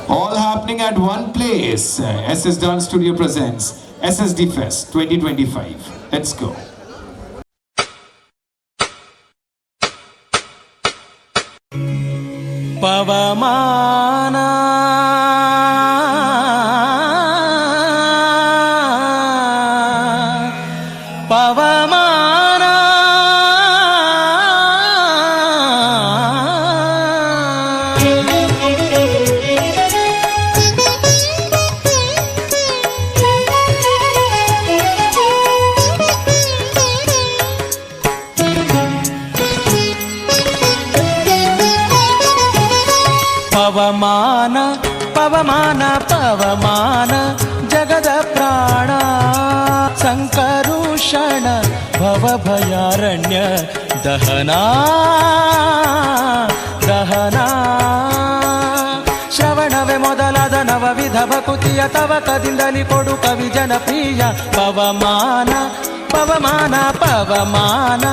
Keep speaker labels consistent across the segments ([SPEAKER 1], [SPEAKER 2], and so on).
[SPEAKER 1] All happening at one place. SS Dance Studio presents SSD Fest 2025. Let's go.
[SPEAKER 2] ಪವಮಾನ ಪವಮಾನ ಪವಮಾನ ಪವಮಾನ ಪವಮಾನ ಜಗದ ಪ್ರಾಣ ಸಂಕರುಷಣ ಭವಭಯಾರಣ್ಯ ದಹನ ದಹನ ಶ್ರವಣವೇ ಮೊದಲಾದ ನವವಿಧ ಭಕುತಿಯ ತವಕದಿಂದಲಿ ಕೊಡು ಕವಿ ಜನಪ್ರಿಯ ಪವಮಾನ ಪವಮಾನ ಪವಮಾನ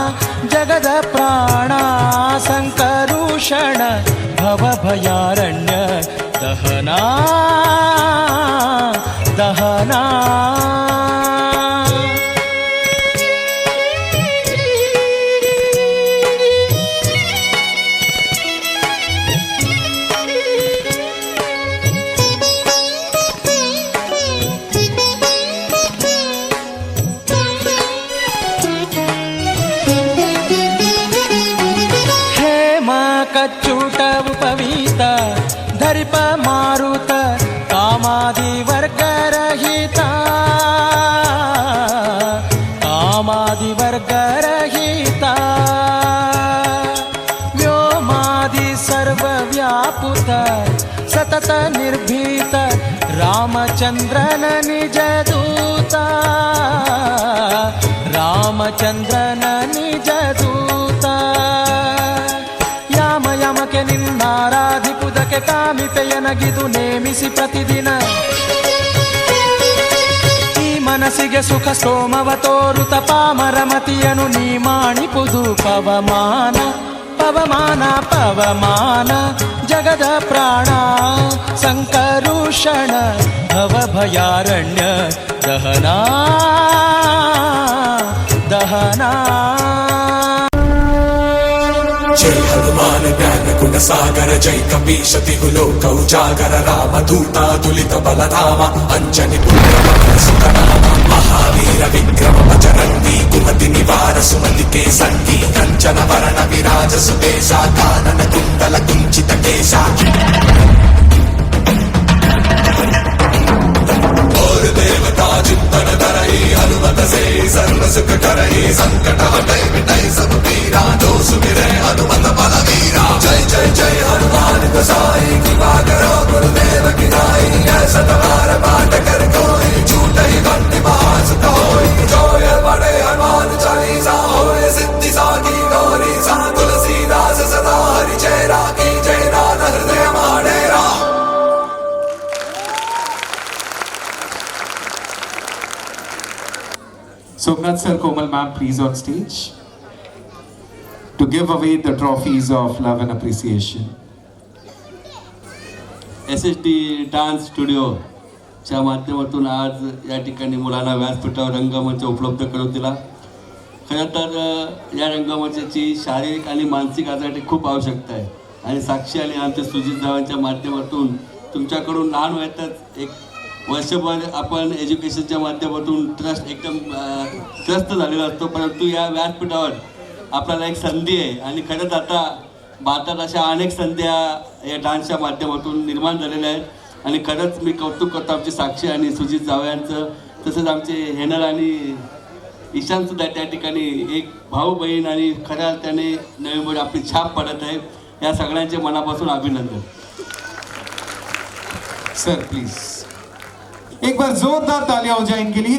[SPEAKER 2] ಜಗದ ಪ್ರಾಣ ಸಂಕರುಷಣ ಭವಭಯಾರಣ್ಯ ದಹನ ದಹನ ಕಚ್ಚೂಟ ಉಪವೀತ ಧರಿಪ ಮಾರುತ ಕಾಮಾದಿ ವರ್ಗರಹಿತ ಕಾಮಾದಿ ವರ್ಗರಹಿತ ವ್ಯೋಮಾದಿ ಸರ್ವವ್ಯಾಪುತ ಸತತ ನಿರ್ಭೀತ ರಾಮಚಂದ್ರನ ನಿಜ ದೂತ ರಾಮಚಂದ್ರನ ನಿಜ ದೂತ ಯಮಕೆ ನಿನ್ನಾರಾಧಿಪುದಕ್ಕೆ ಕಾಮಿಪೆಯನಗಿದು ನೇಮಿಸಿ ಪ್ರತಿದಿನ ಈ ಮನಸ್ಸಿಗೆ ಸುಖ ಸೋಮವ ತೋರುತ ಪಾಮರಮತಿಯನು ನೀ ಮಾಣಿಪುದು ಪವಮಾನ ಪವಮಾನ ಪವಮಾನ ಜಗದ ಪ್ರಾಣ ಸಂಕರುಷಣ ಭವಭಯಾರಣ್ಯ ದಹನ ದಹನ
[SPEAKER 3] जय हनुमान ज्ञान गुण सागर जय कपीश तिहु लोक उजागर राम दूता तुलित बलधाम अंजनी पुत्र पवन सुत नाम महावीर विक्रम बजरंगी कुमति निवार सुमति के संगी कंचन वरण विराज सुबेशा कानन कुंडल कुंचित केशा और देवता चिंतन करई हनुमत से सर्व सुख करई संकट हटई मिटई सब पीरा जो सुमिरै हनुमत बलवीरा जय जय जय हनुमान गोसाई कृपा करो गुरुदेव की नाई ऐसा तुम्हार पाठ कर कोई झूठई घंटी बाज कोई जो ये बड़े हनुमान चालीसा होए सिद्धि साकी गौरी सा तुलसीदास सदा हरि चेरा की जय नाथ हृदय माडेरा.
[SPEAKER 1] Somnath sir, Komal ma'am, please on stage to give away the trophies of love and appreciation.
[SPEAKER 4] SSD dance स्टुडिओच्या माध्यमातून आज या ठिकाणी मुलांना व्यासपीठावर रंगमंच उपलब्ध करून दिला. खरं तर या रंगमंचाची शारीरिक आणि मानसिक आजारासाठी खूप आवश्यकता आहे आणि साक्षी आणि आमच्या सुजित जावांच्या माध्यमातून तुमच्याकडून लहान वयातच एक वर्षभर आपण एज्युकेशनच्या माध्यमातून ट्रस्ट एकदम त्रस्त झालेला असतो, परंतु या व्यासपीठावर आपल्याला एक संधी आहे आणि खरंच आता भारतात अशा अनेक संध्या या डान्सच्या माध्यमातून निर्माण झालेल्या आहेत आणि खरंच मी कौतुक करतो आमची साक्षी आणि सुजित जावळे यांचं. तसंच आमचे हेनल आणि ईशानसुद्धा त्या ठिकाणी एक भाऊ बहीण आणि खऱ्या अर्थाने नवीन आपली छाप पडत आहे. या सगळ्यांचे मनापासून अभिनंदन.
[SPEAKER 1] सर प्लीज एक बार जोरदार तालियां हो जाए इनके लिए.